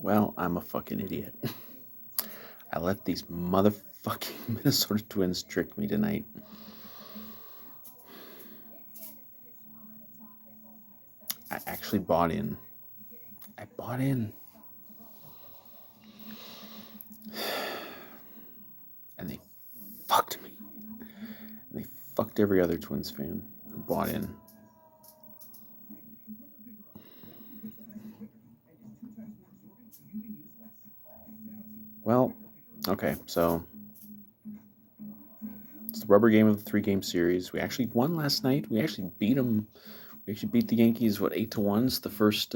Well, I'm a fucking idiot. I let these motherfucking Minnesota Twins trick me tonight. I actually bought in. I bought in. And they fucked me. And they fucked every other Twins fan who bought in. Well, okay, so it's the rubber game of the 3-game series. We actually won last night. We actually beat them. We actually beat the Yankees, 8-1? It's the first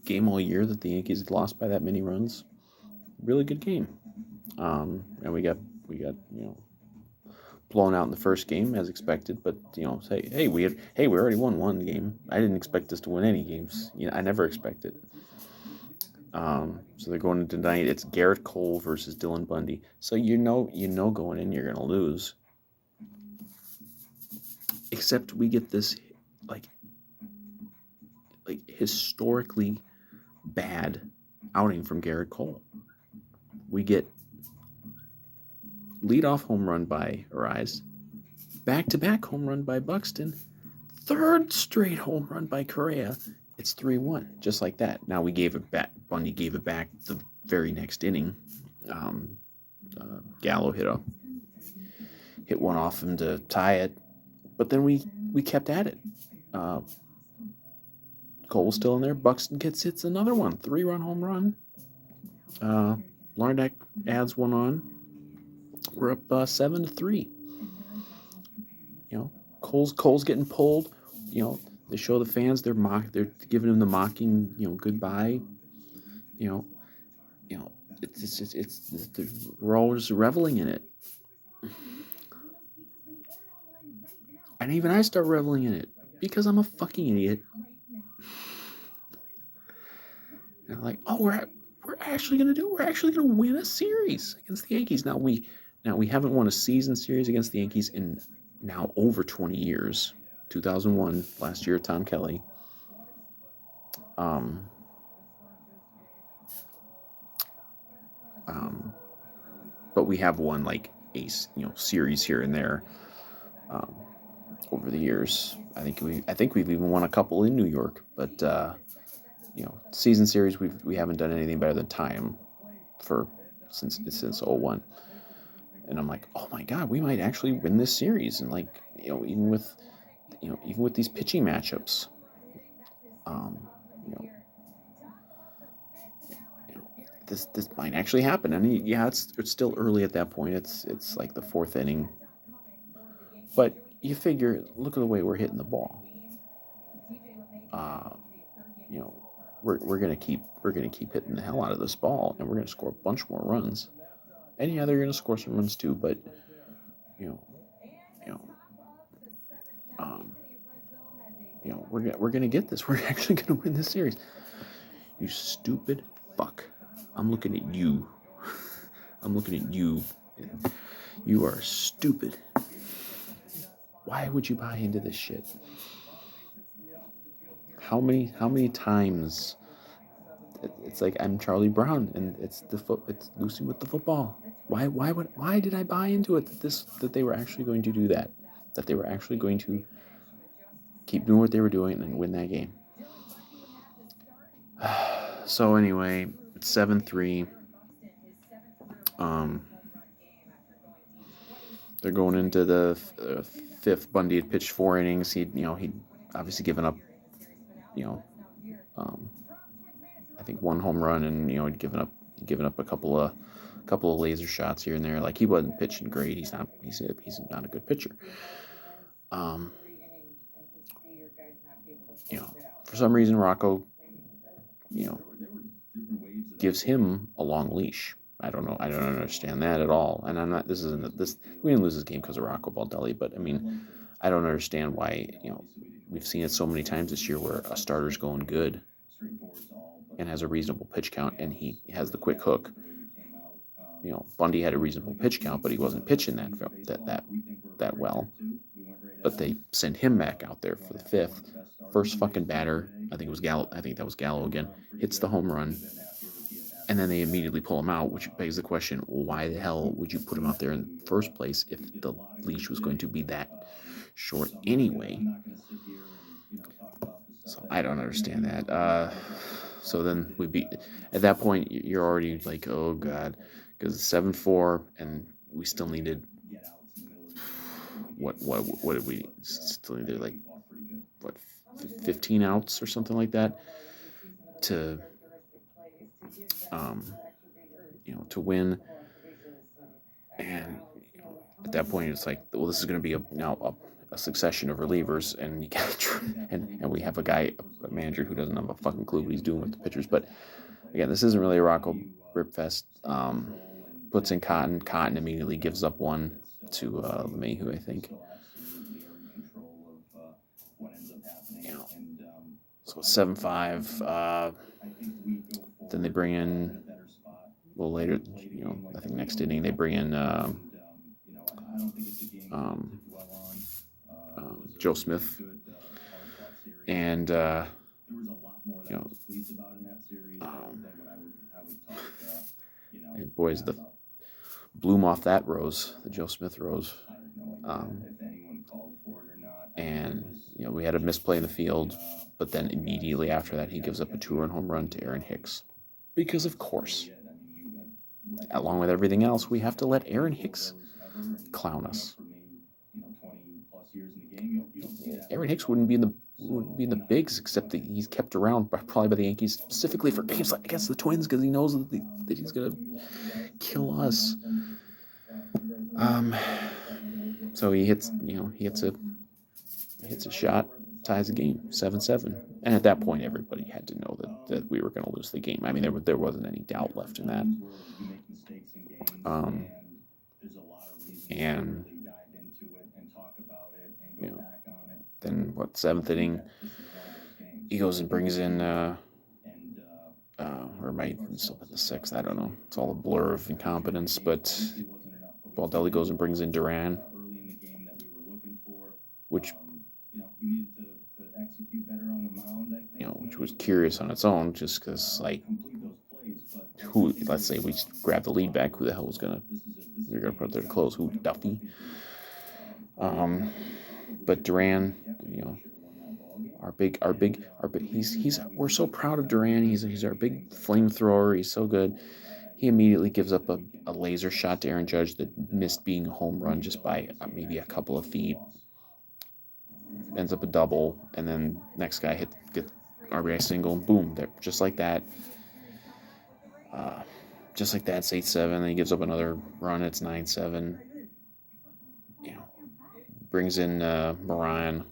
game all year that the Yankees had lost by that many runs. Really good game. And we got blown out in the first game as expected. But we already won one game. I didn't expect us to win any games. I never expected. So they're going into tonight. It's Garrett Cole versus Dylan Bundy. So going in you're gonna lose. Except we get this like historically bad outing from Garrett Cole. We get leadoff home run by Arise, back-to-back home run by Buxton, third straight home run by Correa. It's 3-1, just like that. Now we gave it back. Bundy gave it back the very next inning. Gallo hit one off him to tie it, but then we kept at it. Cole was still in there. Buxton hits another one, 3-run home run. Larnack adds one on. We're up 7-3. Cole's getting pulled. They show the fans they're giving him the mocking goodbye. We're all just reveling in it, and even I start reveling in it because I'm a fucking idiot. And I'm like, oh, we're actually gonna win a series against the Yankees. Now we haven't won a season series against the Yankees in now over 20 years. 2001, last year, Tom Kelly. But we have won like a series here and there over the years. I think we've even won a couple in New York, but season series we haven't done anything better than time since 01. And I'm like, oh my god, we might actually win this series, and even with these pitching matchups, this might actually happen. And it's still early at that point. It's like the fourth inning, but you figure, look at the way we're hitting the ball. We're gonna keep hitting the hell out of this ball, and we're gonna score a bunch more runs. And they're gonna score some runs too, but we're gonna get this. We're actually gonna win this series. You stupid fuck. I'm looking at you. I'm looking at you. You are stupid. Why would you buy into this shit? How many times? It's like I'm Charlie Brown, and it's Lucy with the football. Why did I buy into it that they were actually going to do that? That they were actually going to keep doing what they were doing and win that game. So anyway, it's 7-3. They're going into the fifth. Bundy had pitched 4 innings. He'd obviously given up, I think 1 home run, and he'd given up a couple of laser shots here and there. Like, he wasn't pitching great. He's not a good pitcher. For some reason Rocco, gives him a long leash. I don't know. I don't understand that at all. And I'm not. This isn't this. We didn't lose this game because of Rocco Baldelli, but I mean, I don't understand why. We've seen it so many times this year where a starter's going good and has a reasonable pitch count, and he has the quick hook. Bundy had a reasonable pitch count, but he wasn't pitching that well. But they send him back out there for the fifth. First fucking batter, I think it was Gallo. I think that was Gallo again. Hits the home run. and then they immediately pull him out, which begs the question: why the hell would you put him out there in the first place if the leash was going to be that short anyway? So I don't understand that. So then we beat. At that point, you're already like, oh god, because 7-4, and we still needed what did we still needed, like what, 15 outs or something like that to um to win. And at that point, it's like, well, this is going to be a succession of relievers, and you got and we have a manager who doesn't have a fucking clue what he's doing with the pitchers. But again, this isn't really a Rocco Rip Fest. Puts in Cotton. Cotton immediately gives up one to LeMahieu, I think. So it's 7-5. Then they bring in a little later. I think next inning they bring in Joe Smith, and and boys, the bloom off that rose, the Joe Smith rose. And we had a misplay in the field, but then immediately after that, he gives up a 2-run home run to Aaron Hicks, because of course, along with everything else, we have to let Aaron Hicks clown us. Aaron Hicks wouldn't be in the bigs, except that he's kept around probably by the Yankees specifically for games like against the Twins, because he knows that he's gonna kill us. So he hits a shot, ties the game, 7-7, and at that point, everybody had to know that we were going to lose the game. I mean, there wasn't any doubt left in that. And then seventh inning, he goes and brings in, or might still in the sixth. I don't know. It's all a blur of incompetence. But Baldelli goes and brings in Duran, which which was curious on its own, just because let's say we grab the lead back, who the hell was we were gonna put there to close? Who? Duffy. But Duran, our big. We're so proud of Duran. He's our big flamethrower. He's so good. He immediately gives up a laser shot to Aaron Judge that missed being a home run just by maybe a couple of feet. Ends up a double, and then next guy get RBI single, and boom, just like that. It's 8-7. Then he gives up another run. It's 9-7. Brings in Moran.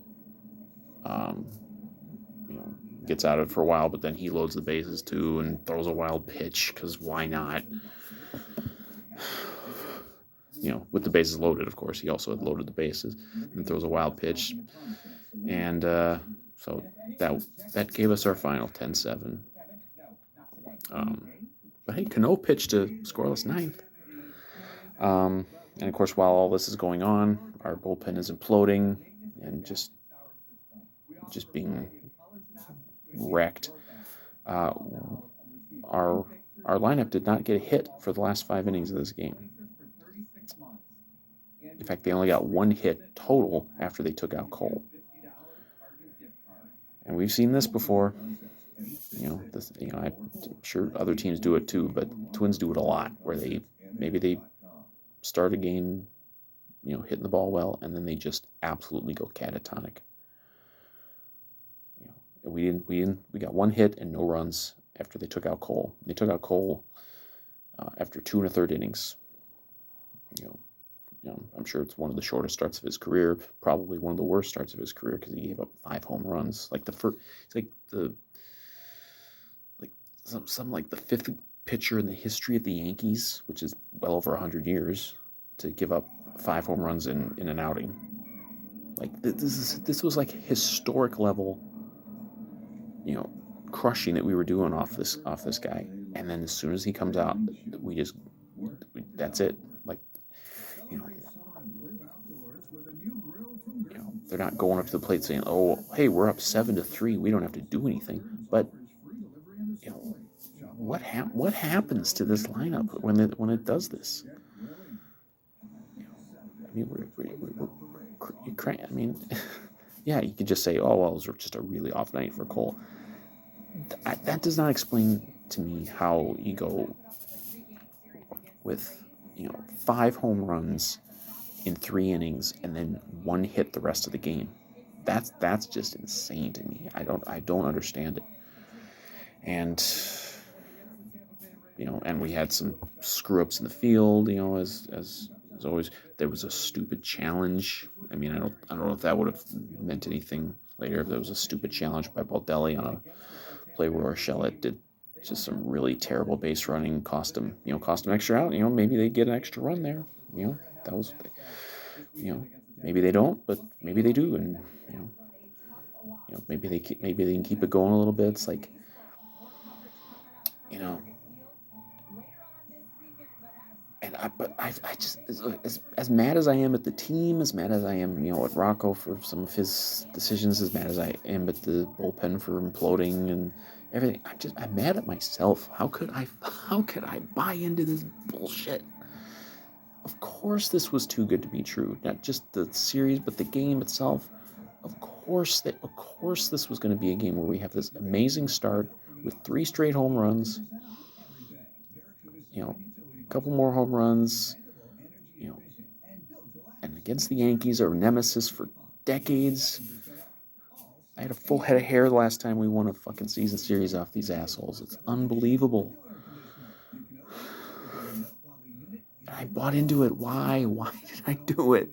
Gets out of it for a while, but then he loads the bases too and throws a wild pitch, because why not? With the bases loaded, of course. He also had loaded the bases and throws a wild pitch. And so that gave us our final 10-7. But hey, Cano pitched a scoreless ninth. And of course, while all this is going on, our bullpen is imploding and just being wrecked. Our lineup did not get a hit for the last 5 innings of this game. In fact, they only got 1 hit total after they took out Cole. And we've seen this before. I'm sure other teams do it too, but Twins do it a lot, where they start a game, hitting the ball well, and then they just absolutely go catatonic. We got 1 hit and no runs after they took out Cole. They took out Cole after 2 1/3 innings. I'm sure it's one of the shortest starts of his career, probably one of the worst starts of his career, because he gave up 5 home runs. Like the 5th pitcher in the history of the Yankees, which is well over 100 years, to give up 5 home runs in an outing. Like this was like historic level, crushing that we were doing off this guy. And then as soon as he comes out, that's it. They're not going up to the plate saying, "Oh, hey, we're up 7-3. We don't have to do anything." But what happens to this lineup when it does this? I mean, I mean, yeah, you could just say, oh well, it was just a really off night for Cole. That does not explain to me how you go with 5 home runs in 3 innings and then one hit the rest of the game. That's just insane to me. I don't understand it. And and we had some screw ups in the field. As always, there was a stupid challenge. I mean, I don't know if that would have meant anything later. If there was a stupid challenge by Baldelli on a play where Urshela did just some really terrible base running, cost him extra out. Maybe they get an extra run there. That was, maybe they don't, but maybe they do, and maybe they can keep it going a little bit. It's like, but I just, as mad as I am at the team, as mad as I am, at Rocco for some of his decisions, as mad as I am at the bullpen for imploding and everything, I'm mad at myself. How could I buy into this bullshit? Of course this was too good to be true. Not just the series, but the game itself. Of course this was going to be a game where we have this amazing start with 3 straight home runs. A couple more home runs. And against the Yankees, our nemesis for decades. I had a full head of hair the last time we won a fucking season series off these assholes. It's unbelievable. I bought into it. Why? Why did I do it?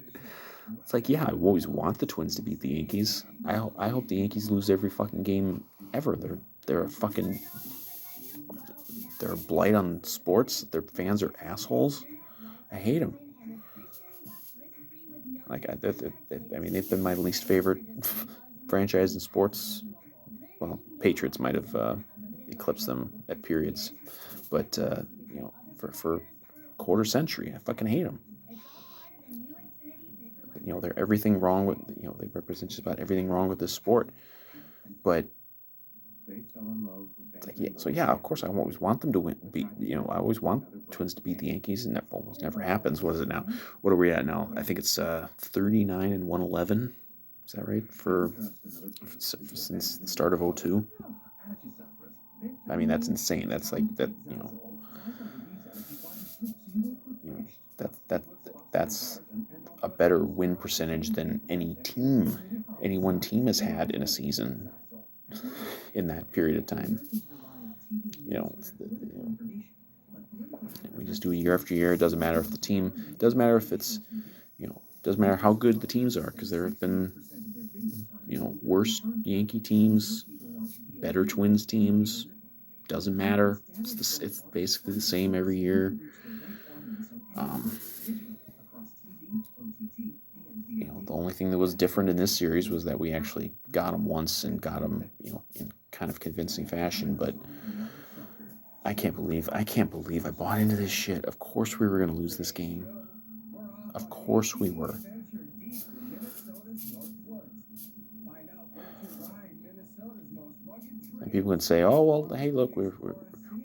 It's like, yeah, I always want the Twins to beat the Yankees. I hope the Yankees lose every fucking game ever. They're a blight on sports. Their fans are assholes. I hate them. Like, I mean, they've been my least favorite franchise in sports. Well, Patriots might have eclipsed them at periods, but for a quarter century, I fucking hate them. They're everything wrong with, they represent just about everything wrong with this sport. But it's like, yeah, so yeah, of course I always want them to win. I always want Twins to beat the Yankees, and that almost never happens. What is it now? What are we at now? I think it's 39-111. Is that right? For since the start of 2002. I mean, that's insane. That's like that. That's a better win percentage than any one team has had in a season in that period of time. We just do it year after year. It doesn't matter if doesn't matter if it's, doesn't matter how good the teams are, because there have been, worse Yankee teams, better Twins teams. Doesn't matter. It's basically the same every year. The only thing that was different in this series was that we actually got them once and got them, in kind of convincing fashion. But I can't believe I bought into this shit. Of course we were going to lose this game. Of course we were. And people can say, "Oh well, hey, look, we're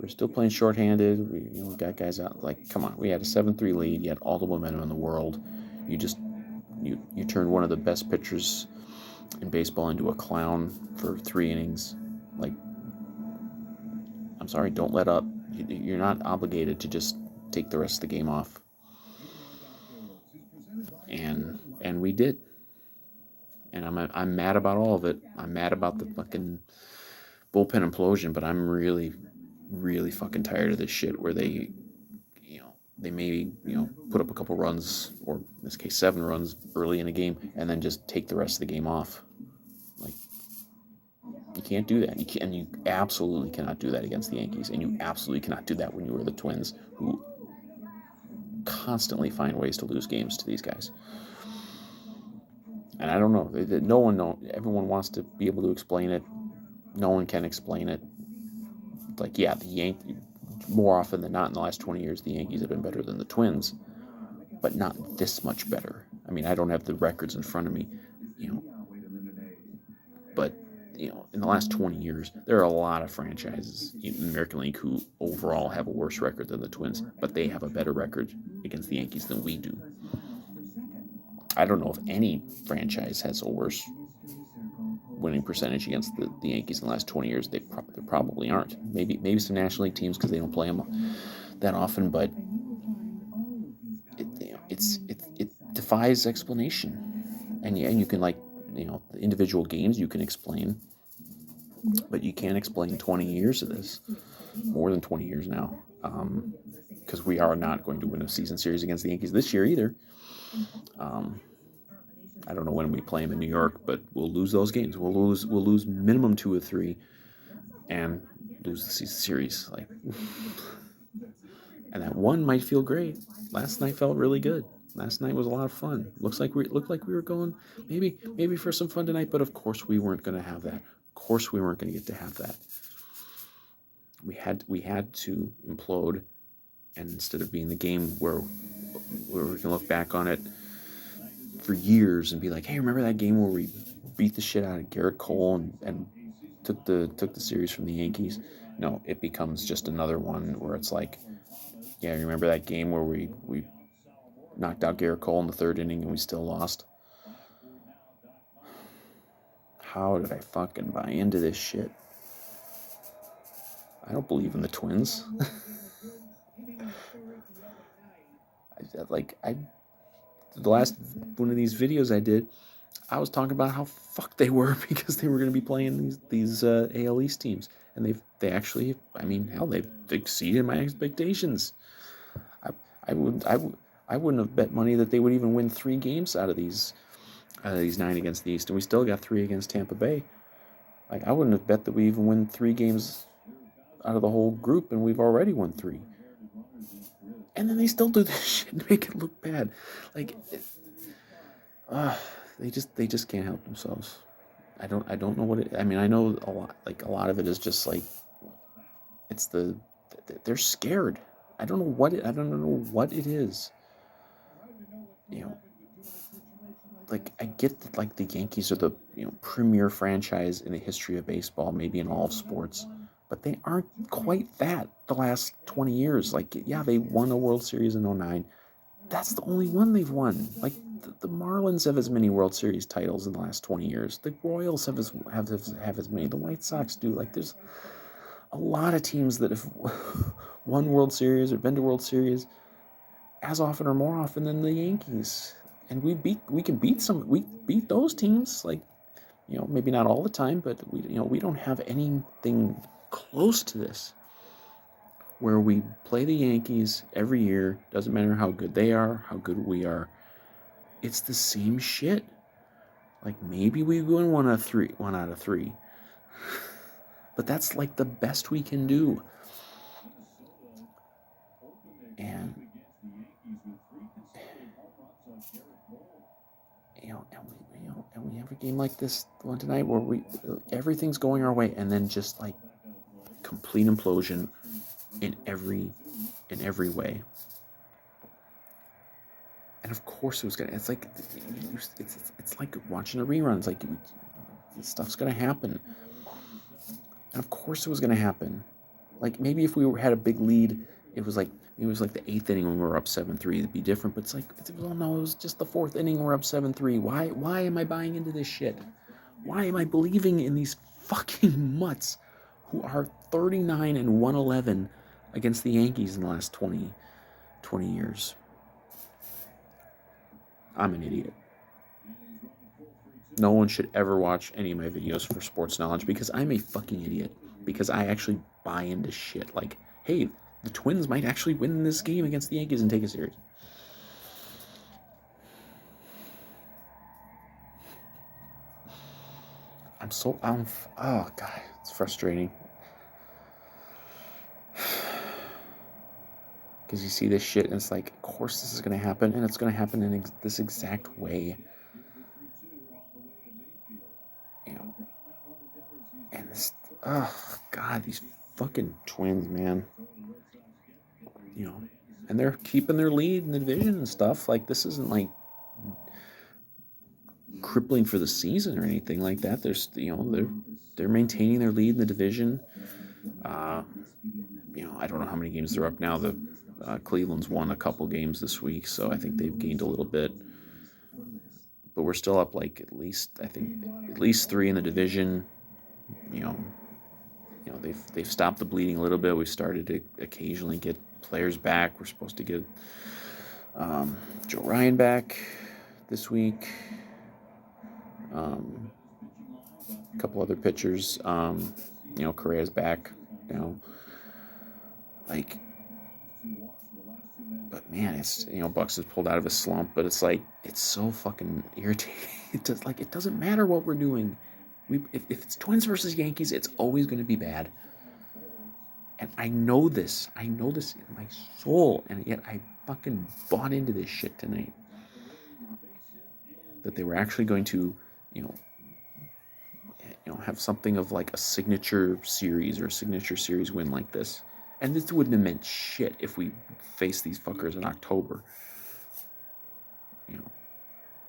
still playing shorthanded. We got guys out." Like, come on, we had a 7-3 lead. You had all the momentum in the world. You just you turned one of the best pitchers in baseball into a clown for 3 innings. Like, I'm sorry, don't let up. You're not obligated to just take the rest of the game off. And we did. And I'm mad about all of it. I'm mad about the fucking bullpen implosion, but I'm really, really fucking tired of this shit where they maybe, put up a couple runs, or in this case 7 runs early in a game, and then just take the rest of the game off. Like, you can't do that. You absolutely cannot do that against the Yankees, and you absolutely cannot do that when you are the Twins, who constantly find ways to lose games to these guys. And I don't know. No one knows. Everyone wants to be able to explain it. No one can explain it. Like, yeah, the Yankees, more often than not in the last 20 years, the Yankees have been better than the Twins, but not this much better. I mean, I don't have the records in front of me, but in the last 20 years, there are a lot of franchises in the American League who overall have a worse record than the Twins, but they have a better record against the Yankees than we do. I don't know if any franchise has a worse winning percentage against the Yankees in the last 20 years. There probably aren't. Maybe some National League teams because they don't play them that often, but it defies explanation. And yeah, you can the individual games you can explain, but you can't explain 20 years of this, more than 20 years now, because we are not going to win a season series against the Yankees this year either. I don't know when we play them in New York, but we'll lose those games. We'll lose minimum 2 or 3, and lose the season series. And that one might feel great. Last night felt really good. Last night was a lot of fun. Looked like we were going maybe for some fun tonight, but of course we weren't going to have that. Of course we weren't going to get to have that. We had to implode, and instead of being the game where we can look back on it for years and be like, hey, remember that game where we beat the shit out of Garrett Cole and took the series from the Yankees? No, it becomes just another one where it's like, yeah, remember that game where we knocked out Garrett Cole in the 3rd inning and we still lost? How did I fucking buy into this shit? I don't believe in the Twins. The last one of these videos I did, I was talking about how fucked they were because they were going to be playing these AL East teams, and they actually, I mean, hell, they've exceeded my expectations. I wouldn't have bet money that they would even win 3 games out of these 9 against the East, and we still got 3 against Tampa Bay. Like, I wouldn't have bet that we even win 3 games out of the whole group, and we've already won 3. And then they still do this shit and make it look bad. Like, they just can't help themselves. I don't know what it. I mean, I know a lot. Like, a lot of it is just like, they're scared. I don't know what it is. Like, I get that, like, the Yankees are the premier franchise in the history of baseball, maybe in all of sports, but they aren't quite that the last 20 years. Like, yeah, they won a World Series in 2009. That's the only one they've won. Like, the Marlins have as many World Series titles in the last 20 years. The Royals have as many. The White Sox do. Like, there's a lot of teams that have won World Series or been to World Series as often or more often than the Yankees. And we beat those teams, like, maybe not all the time, but we don't have anything close to this, where we play the Yankees every year. Doesn't matter how good they are, how good we are. It's the same shit. Like, maybe we win one out of three. But that's like the best we can do. And we have a game like this one tonight where everything's going our way, and then just like complete implosion in every way. And of course it was gonna. It's like watching a rerun. It's like, this stuff's gonna happen. And of course it was gonna happen. Like, maybe if we had a big lead, it was like the 8th inning when we were up 7-3, it'd be different. But it's like, well, no, it was just the 4th inning, we're up 7-3. Why am I buying into this shit? Why am I believing in these fucking mutts who are 39-111 against the Yankees in the last 20 years? I'm an idiot. No one should ever watch any of my videos for sports knowledge, because I'm a fucking idiot. Because I actually buy into shit. Like, hey, the Twins might actually win this game against the Yankees and take a series. Oh God, it's frustrating. Because you see this shit and it's like, of course this is going to happen, and it's going to happen in this exact way. And this, oh God, these fucking Twins, man. And they're keeping their lead in the division and stuff. Like, this isn't like crippling for the season or anything like that. There's, they're maintaining their lead in the division. I don't know how many games they're up now. The Cleveland's won a couple games this week, so I think they've gained a little bit. But we're still up like at least 3 in the division. They've stopped the bleeding a little bit. We've started to occasionally get players back. We're supposed to get Joe Ryan back this week. A couple other pitchers. Correa's back now. But man, it's Bucks has pulled out of a slump. But it's like it's so fucking irritating. It doesn't matter what we're doing. If it's Twins versus Yankees, it's always going to be bad. And I know this. I know this in my soul. And yet I fucking bought into this shit tonight. That they were actually going to, have something of like a signature series or a signature series win like this. And this wouldn't have meant shit if we faced these fuckers in October.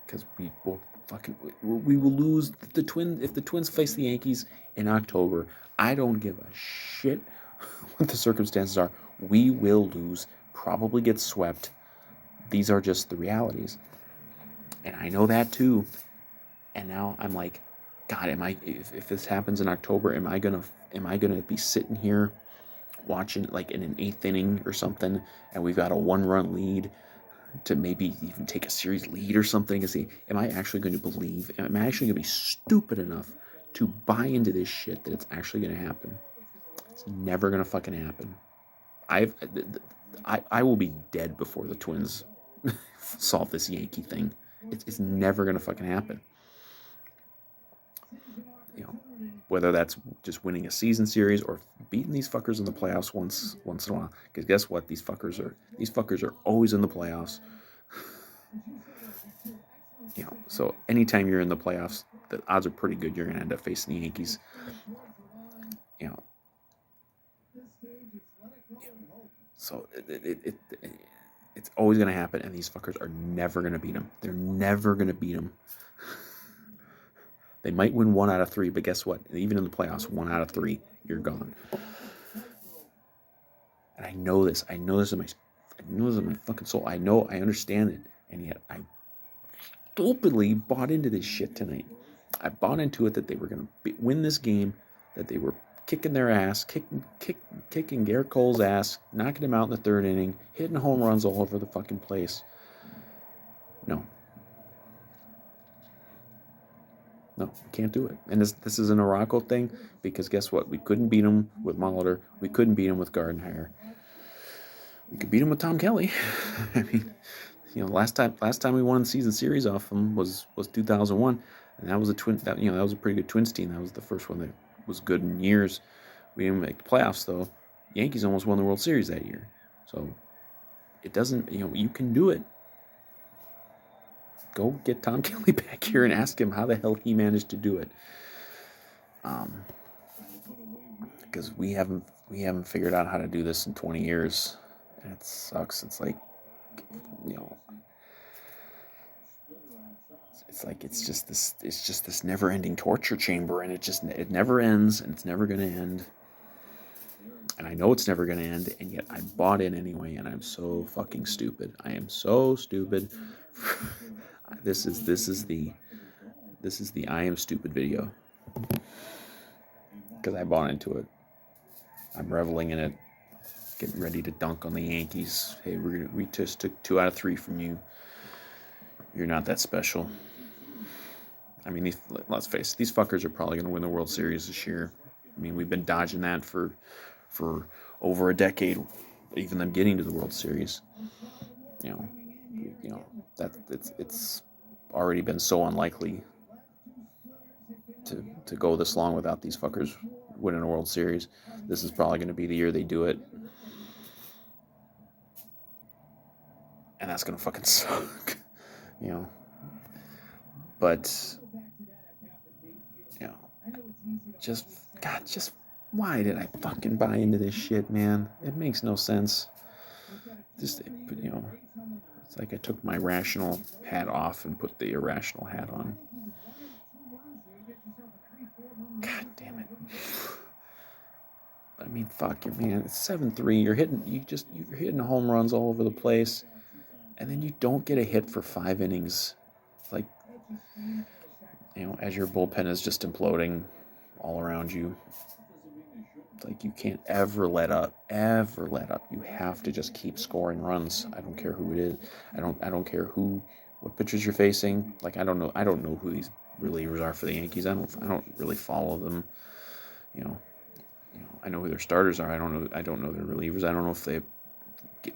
Because we will lose the Twins. If the Twins face the Yankees in October, I don't give a shit what the circumstances are. We will lose, probably get swept. These are just the realities. And I know that too. And now I'm like, God, if this happens in October, am I gonna be sitting here watching like in an 8th inning or something, and we've got a 1-run lead to maybe even take a series lead or something, and see, am I actually going to believe? Am I actually going to be stupid enough to buy into this shit that it's actually going to happen? It's never going to fucking happen. I will be dead before the Twins solve this Yankee thing. It's never going to fucking happen. Whether that's just winning a season series or beating these fuckers in the playoffs once in a while. Because guess what? These fuckers are always in the playoffs. So anytime you're in the playoffs, the odds are pretty good you're going to end up facing the Yankees. So it's always going to happen, and these fuckers are never going to beat them. They're never going to beat them. They might win 1 out of 3, but guess what? Even in the playoffs, 1 out of 3, you're gone. And I know this. I know this in my fucking soul. I understand it, and yet I stupidly bought into this shit tonight. I bought into it that they were going to win this game, that they were kicking their ass, kicking Garrett Cole's ass, knocking him out in the 3rd inning, hitting home runs all over the fucking place. No, we can't do it. And this is an Morocco thing, because guess what? We couldn't beat him with Molitor. We couldn't beat him with Gardenhire. We could beat him with Tom Kelly. I mean, last time we won the season series off him was 2001, and that was that was a pretty good Twins team. That was the first one that was good in years. We didn't make the playoffs though. Yankees almost won the World Series that year. So it doesn't. You can do it. Go get Tom Kelly back here and ask him how the hell he managed to do it. Because we haven't figured out how to do this in 20 years, and it sucks. It's like, it's just this never-ending torture chamber, and it never ends, and it's never gonna end. And I know it's never gonna end, and yet I bought in anyway, and I'm so fucking stupid. I am so stupid. This is the I am stupid video, because I bought into it. I'm reveling in it, getting ready to dunk on the Yankees. Hey, we just took 2 out of 3 from you. You're not that special. I mean, let's face it, these fuckers are probably going to win the World Series this year. I mean, we've been dodging that for over a decade, even them getting to the World Series. That it's already been so unlikely to go this long without these fuckers winning a World Series. This is probably going to be the year they do it, and that's going to fucking suck, But just why did I fucking buy into this shit, man? It makes no sense. It's like I took my rational hat off and put the irrational hat on. God damn I mean, fuck your man. It's 7-3. You're hitting home runs all over the place, and then you don't get a hit for 5 innings. Like, as your bullpen is just imploding all around you. It's like you can't ever let up. Ever let up. You have to just keep scoring runs. I don't care who it is. I don't care what pitchers you're facing. Like, I don't know who these relievers are for the Yankees. I don't really follow them. You know, I know who their starters are. I don't know their relievers. I don't know if they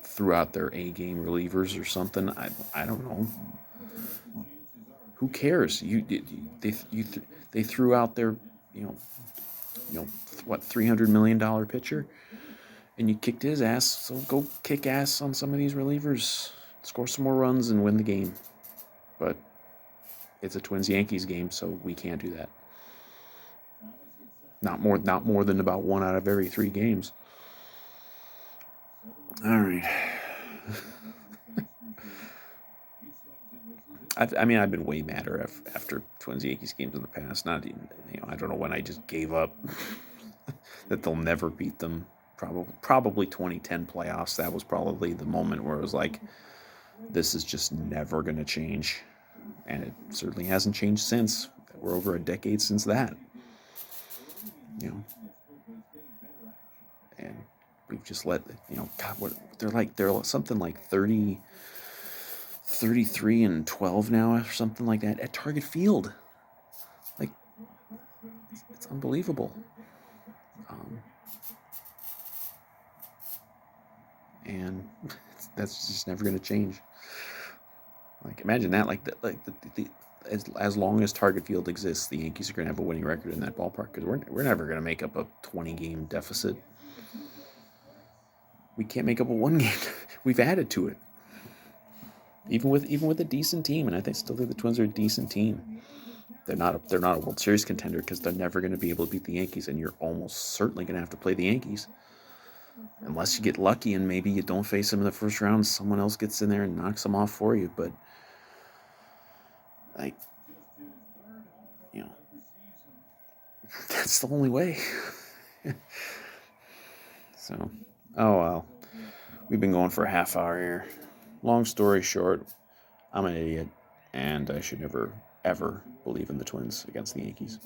threw out their A game relievers or something. I don't know. Who cares? They threw out their you know what $300 million pitcher, and you kicked his ass. So go kick ass on some of these relievers, score some more runs, and win the game. But it's a Twins Yankees game, so we can't do that. Not more than about 1 out of every 3 games. All right. I've been way madder after Twins Yankees games in the past. Not even, I don't know when I just gave up that they'll never beat them. Probably 2010 playoffs. That was probably the moment where it was like, this is just never going to change, and it certainly hasn't changed since. We're over a decade since that. And we've just let God, what they're something like 33-12 now, or something like that, at Target Field. Like, it's unbelievable. And that's just never going to change. Like, imagine that. As long as Target Field exists, the Yankees are going to have a winning record in that ballpark, because we're never going to make up a 20-game deficit. We can't make up a 1-game. We've added to it. Even with a decent team, and I still think the Twins are a decent team. They're not a World Series contender, because they're never going to be able to beat the Yankees, and you're almost certainly going to have to play the Yankees. Unless you get lucky and maybe you don't face them in the first round, someone else gets in there and knocks them off for you. But, that's the only way. So, oh well. We've been going for a half hour here. Long story short, I'm an idiot, and I should never, ever believe in the Twins against the Yankees.